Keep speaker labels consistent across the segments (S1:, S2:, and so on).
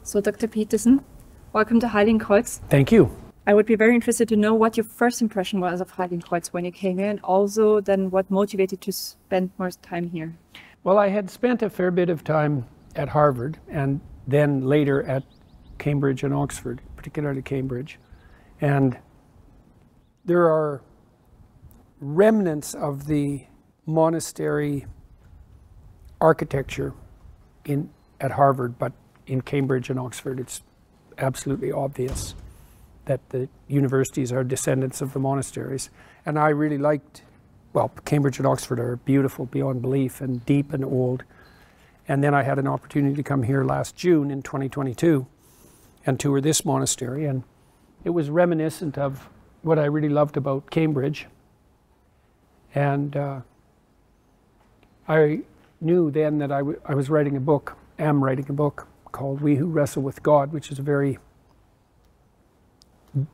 S1: So, Dr. Peterson, welcome to Heiligenkreuz.
S2: Thank you.
S1: I would be very interested to know what your first impression was of Heiligenkreuz when you came here, and also then what motivated you to spend more time here.
S2: Well, I had spent a fair bit of time at Harvard and then later at Cambridge and Oxford, particularly Cambridge. And there are remnants of the monastery architecture at Harvard, but in Cambridge and Oxford it's absolutely obvious that the universities are descendants of the monasteries. And I really liked, well, Cambridge and Oxford are beautiful beyond belief and deep and old. And then I had an opportunity to come here last June in 2022 and tour this monastery, and it was reminiscent of what I really loved about Cambridge. And I knew then that I was writing a book, am writing a book called Who Wrestle With God, which is a very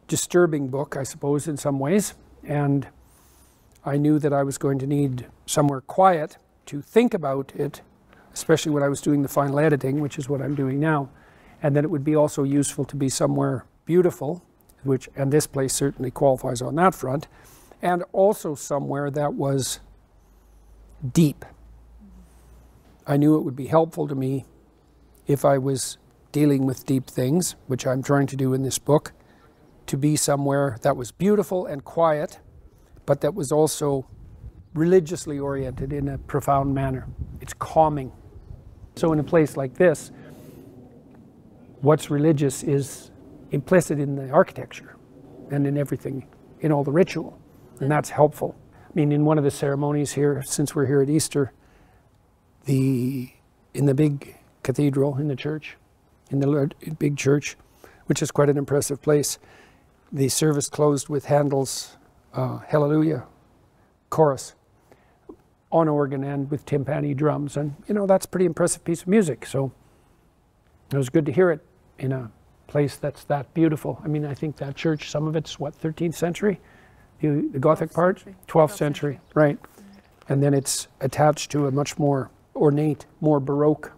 S2: disturbing book, I suppose, in some ways. And I knew that I was going to need somewhere quiet to think about it, especially when I was doing the final editing, which is what I'm doing now. And then it would be also useful to be somewhere beautiful, and this place certainly qualifies on that front, and also somewhere that was deep. I knew it would be helpful to me if I was dealing with deep things, which I'm trying to do in this book, to be somewhere that was beautiful and quiet, but that was also religiously oriented in a profound manner. It's calming. So in a place like this, what's religious is implicit in the architecture and in everything, in all the ritual, and that's helpful. I mean, in one of the ceremonies here, since we're here at Easter, in the big cathedral, in the church, in the big church, which is quite an impressive place, the service closed with Handel's Hallelujah chorus on organ and with timpani drums, and you know, that's a pretty impressive piece of music. So it was good to hear it in a place that's that beautiful. I mean, I think that church, some of it's what, 13th century, the Gothic part, 12th century, right? And then it's attached to a much more ornate, more Baroque,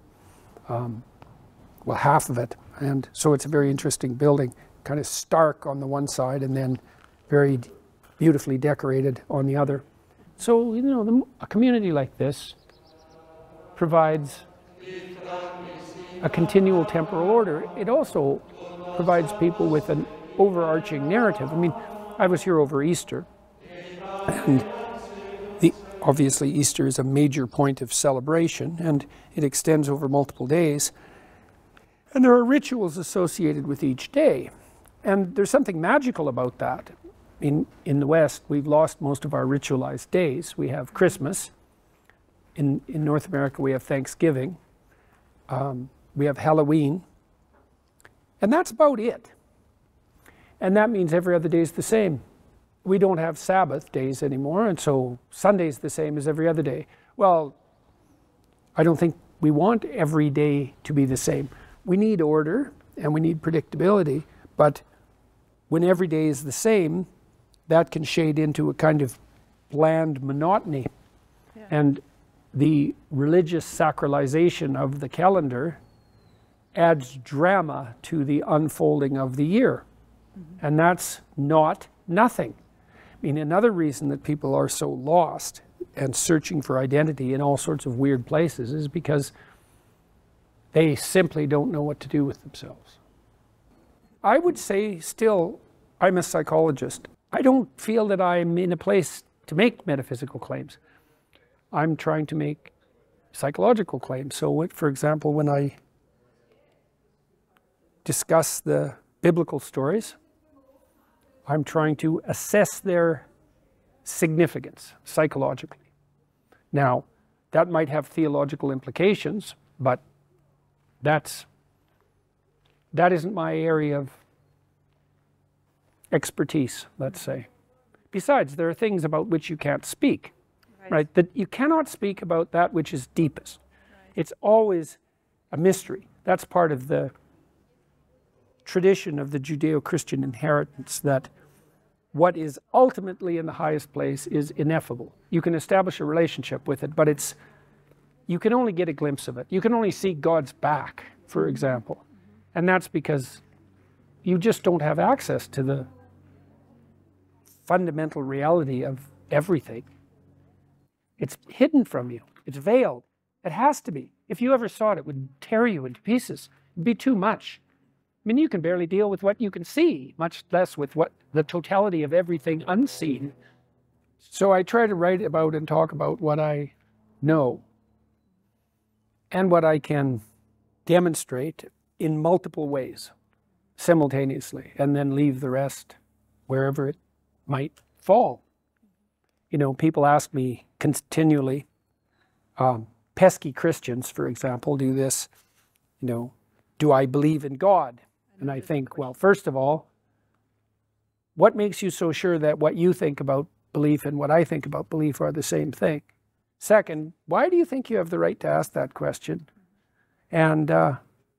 S2: well, half of it, and so it's a very interesting building, kind of stark on the one side and then very beautifully decorated on the other. So, you know, a community like this provides a continual temporal order. It also provides people with an overarching narrative. I mean, I was here over Easter, and obviously Easter is a major point of celebration, and it extends over multiple days. And there are rituals associated with each day. And there's something magical about that. In the West, we've lost most of our ritualized days. We have Christmas. In North America, we have Thanksgiving. We have Halloween. And that's about it. And that means every other day is the same. We don't have Sabbath days anymore, and so Sunday's the same as every other day. Well, I don't think we want every day to be the same. We need order and we need predictability, but when every day is the same, that can shade into a kind of bland monotony. Yeah. And the religious sacralization of the calendar adds drama to the unfolding of the year. Mm-hmm. And that's not nothing. I mean, another reason that people are so lost and searching for identity in all sorts of weird places is because they simply don't know what to do with themselves. I would say still, I'm a psychologist. I don't feel that I'm in a place to make metaphysical claims. I'm trying to make psychological claims. So, for example, when I discuss the biblical stories, I'm trying to assess their significance psychologically. Now, that might have theological implications, but that isn't my area of expertise, let's say. Besides, there are things about which you can't speak, right? That you cannot speak about that which is deepest. Right. It's always a mystery. That's part of the tradition of the Judeo-Christian inheritance, that what is ultimately in the highest place is ineffable. You can establish a relationship with it, but you can only get a glimpse of it. You can only see God's back, for example. And that's because you just don't have access to the fundamental reality of everything. It's hidden from you. It's veiled. It has to be. If you ever saw it, it would tear you into pieces. It'd be too much. I mean, you can barely deal with what you can see, much less with what the totality of everything unseen. So I try to write about and talk about what I know and what I can demonstrate in multiple ways simultaneously, and then leave the rest wherever it might fall. You know, people ask me continually, pesky Christians, for example, do this, you know, do I believe in God? And I think, well, first of all, what makes you so sure that what you think about belief and what I think about belief are the same thing? Second, why do you think you have the right to ask that question? And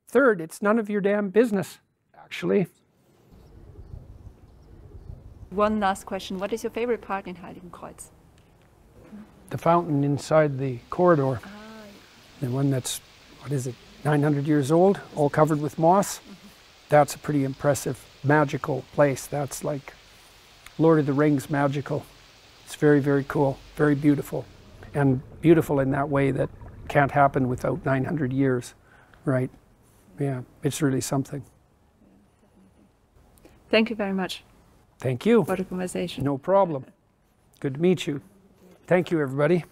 S2: third, it's none of your damn business, actually.
S1: One last question. What is your favorite part in Heiligenkreuz?
S2: The fountain inside the corridor. The one that's, what is it, 900 years old, all covered with moss. That's a pretty impressive, magical place. That's like Lord of the Rings magical. It's very, very cool, very beautiful. And beautiful in that way that can't happen without 900 years, right? Yeah, it's really something.
S1: Thank you very much.
S2: Thank you.
S1: For the conversation.
S2: No problem. Good to meet you. Thank you, everybody.